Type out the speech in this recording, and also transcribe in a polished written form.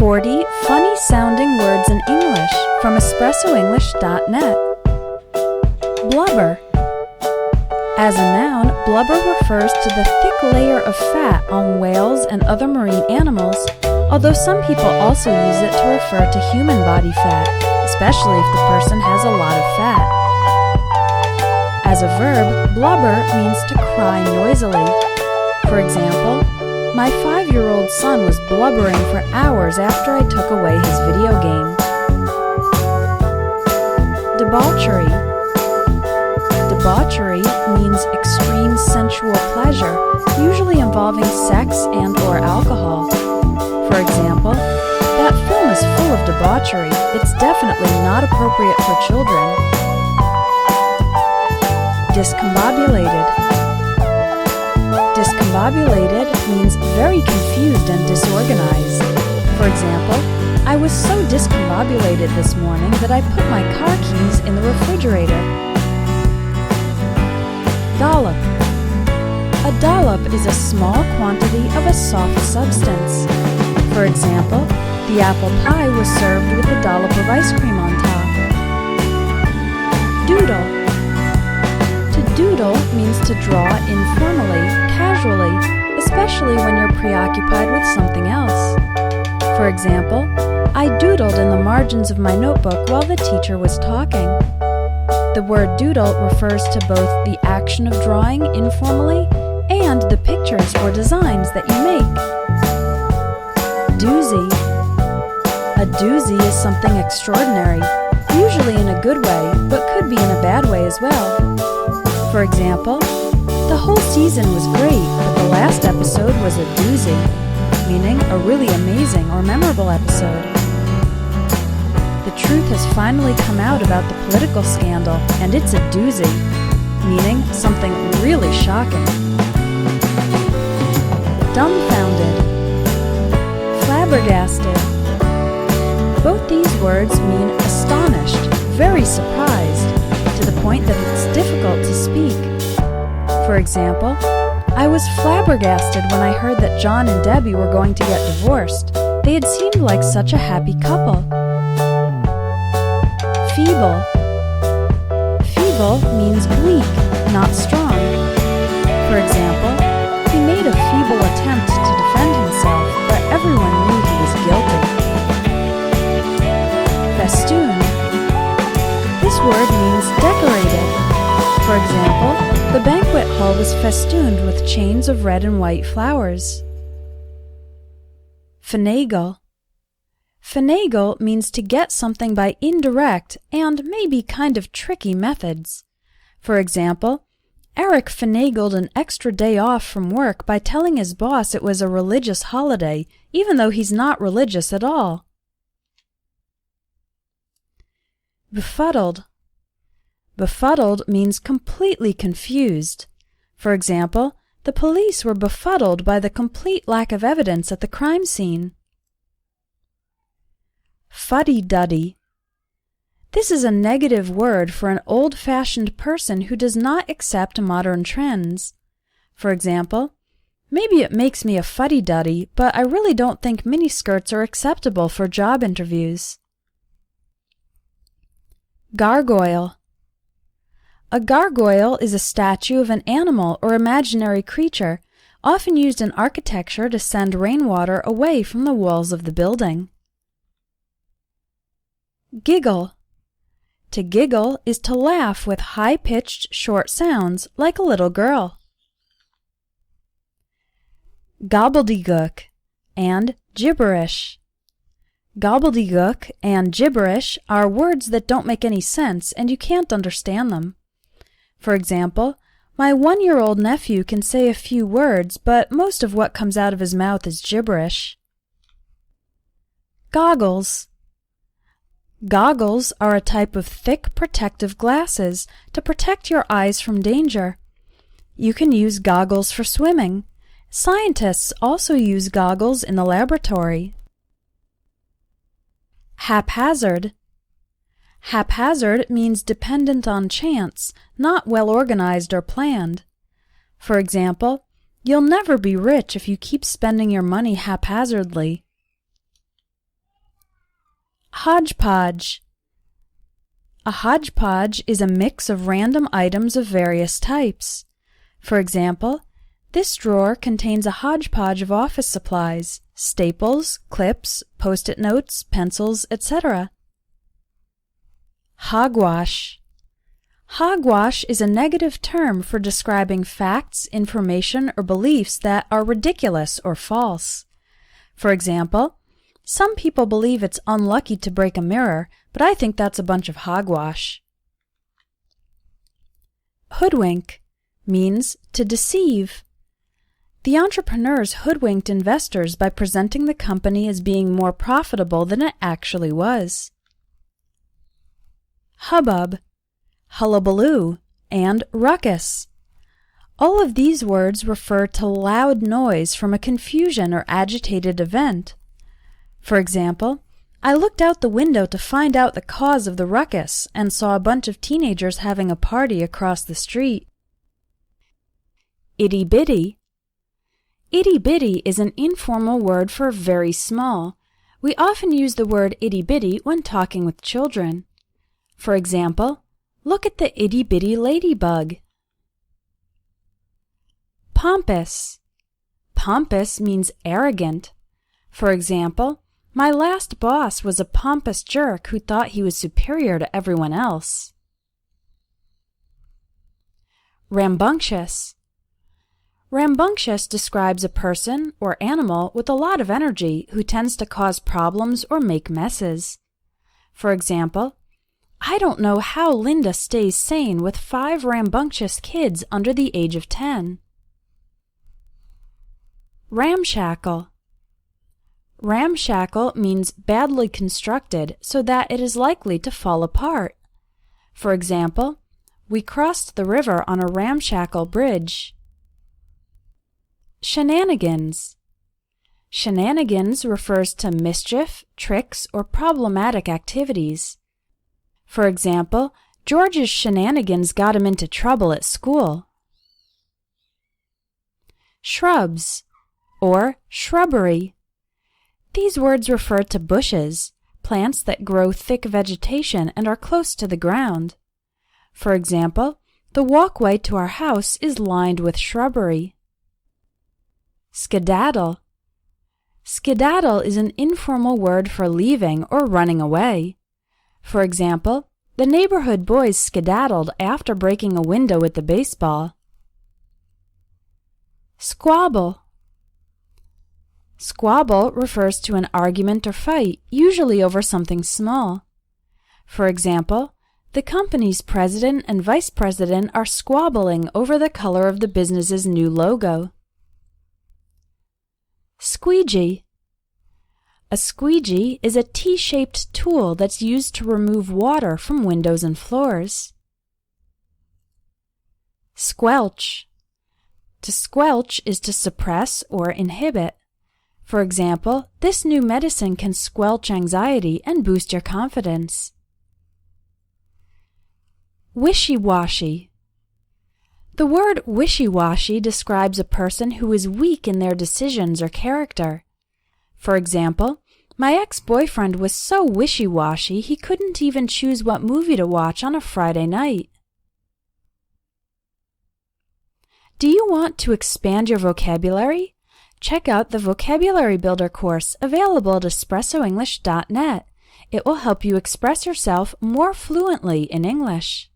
40 funny-sounding words in English from espressoenglish.net. Blubber. As a noun, blubber refers to the thick layer of fat on whales and other marine animals, although some people also use it to refer to human body fat, especially if the person has a lot of fat. As a verb, blubber means to cry noisily. For example, my 5-year-old son was blubbering for hours after I took away his video game. Debauchery. Debauchery means extreme sensual pleasure, usually involving sex and/or alcohol. For example, that film is full of debauchery. It's definitely not appropriate for children. Discombobulated. Discombobulated means very confused and disorganized. For example, I was so discombobulated this morning that I put my car keys in the refrigerator. Dollop. A dollop is a small quantity of a soft substance. For example, the apple pie was served with a dollop of ice cream on top. Doodle. To doodle means to draw informally, casually, especially when you're preoccupied with something else. For example, I doodled in the margins of my notebook while the teacher was talking. The word doodle refers to both the action of drawing informally and the pictures or designs that you make. Doozy. A doozy is something extraordinary, usually in a good way, but could be in a bad way as well. For example, the whole season was great, but the last episode was a doozy, meaning a really amazing or memorable episode. The truth has finally come out about the political scandal, and it's a doozy, meaning something really shocking. Dumbfounded. Flabbergasted. Both these words mean astonished, very surprised, to the point that it's difficult to speak. For example, I was flabbergasted when I heard that John and Debbie were going to get divorced. They had seemed like such a happy couple. Feeble. Feeble means weak, not strong. For example, he made a feeble attempt to defend himself, but everyone knew he was guilty. Festoon. This word means decorated. For example, the banquet hall was festooned with chains of red and white flowers. Finagle. Finagle means to get something by indirect and maybe kind of tricky methods. For example, Eric finagled an extra day off from work by telling his boss it was a religious holiday, even though he's not religious at all. Befuddled. Befuddled means completely confused. For example, the police were befuddled by the complete lack of evidence at the crime scene. Fuddy-duddy. This is a negative word for an old-fashioned person who does not accept modern trends. For example, maybe it makes me a fuddy-duddy, but I really don't think miniskirts are acceptable for job interviews. Gargoyle. A gargoyle is a statue of an animal or imaginary creature, often used in architecture to send rainwater away from the walls of the building. Giggle. To giggle is to laugh with high-pitched, short sounds, like a little girl. Gobbledygook and gibberish. Gobbledygook and gibberish are words that don't make any sense and you can't understand them. For example, my 1-year-old nephew can say a few words, but most of what comes out of his mouth is gibberish. Goggles. Goggles are a type of thick protective glasses to protect your eyes from danger. You can use goggles for swimming. Scientists also use goggles in the laboratory. Haphazard. Haphazard means dependent on chance, not well organized or planned. For example, you'll never be rich if you keep spending your money haphazardly. Hodgepodge. A hodgepodge is a mix of random items of various types. For example, this drawer contains a hodgepodge of office supplies, staples, clips, post-it notes, pencils, etc. Hogwash. Hogwash is a negative term for describing facts, information, or beliefs that are ridiculous or false. For example, some people believe it's unlucky to break a mirror, but I think that's a bunch of hogwash. Hoodwink means to deceive. The entrepreneurs hoodwinked investors by presenting the company as being more profitable than it actually was. Hubbub, hullabaloo, and ruckus. All of these words refer to loud noise from a confusion or agitated event. For example, I looked out the window to find out the cause of the ruckus and saw a bunch of teenagers having a party across the street. Itty-bitty. Itty-bitty is an informal word for very small. We often use the word itty-bitty when talking with children. For example, look at the itty-bitty ladybug. Pompous. Pompous means arrogant. For example, my last boss was a pompous jerk who thought he was superior to everyone else. Rambunctious. Rambunctious describes a person or animal with a lot of energy who tends to cause problems or make messes. For example, I don't know how Linda stays sane with 5 rambunctious kids under the age of 10. Ramshackle. Ramshackle means badly constructed so that it is likely to fall apart. For example, we crossed the river on a ramshackle bridge. Shenanigans. Shenanigans refers to mischief, tricks, or problematic activities. For example, George's shenanigans got him into trouble at school. Shrubs, or shrubbery. These words refer to bushes, plants that grow thick vegetation and are close to the ground. For example, the walkway to our house is lined with shrubbery. Skedaddle. Skedaddle is an informal word for leaving or running away. For example, the neighborhood boys skedaddled after breaking a window with the baseball. Squabble. Squabble refers to an argument or fight, usually over something small. For example, the company's president and vice president are squabbling over the color of the business's new logo. Squeegee. A squeegee is a T-shaped tool that's used to remove water from windows and floors. Squelch. To squelch is to suppress or inhibit. For example, this new medicine can squelch anxiety and boost your confidence. Wishy-washy. The word wishy-washy describes a person who is weak in their decisions or character. For example, my ex-boyfriend was so wishy-washy he couldn't even choose what movie to watch on a Friday night. Do you want to expand your vocabulary? Check out the Vocabulary Builder course available at espressoenglish.net. It will help you express yourself more fluently in English.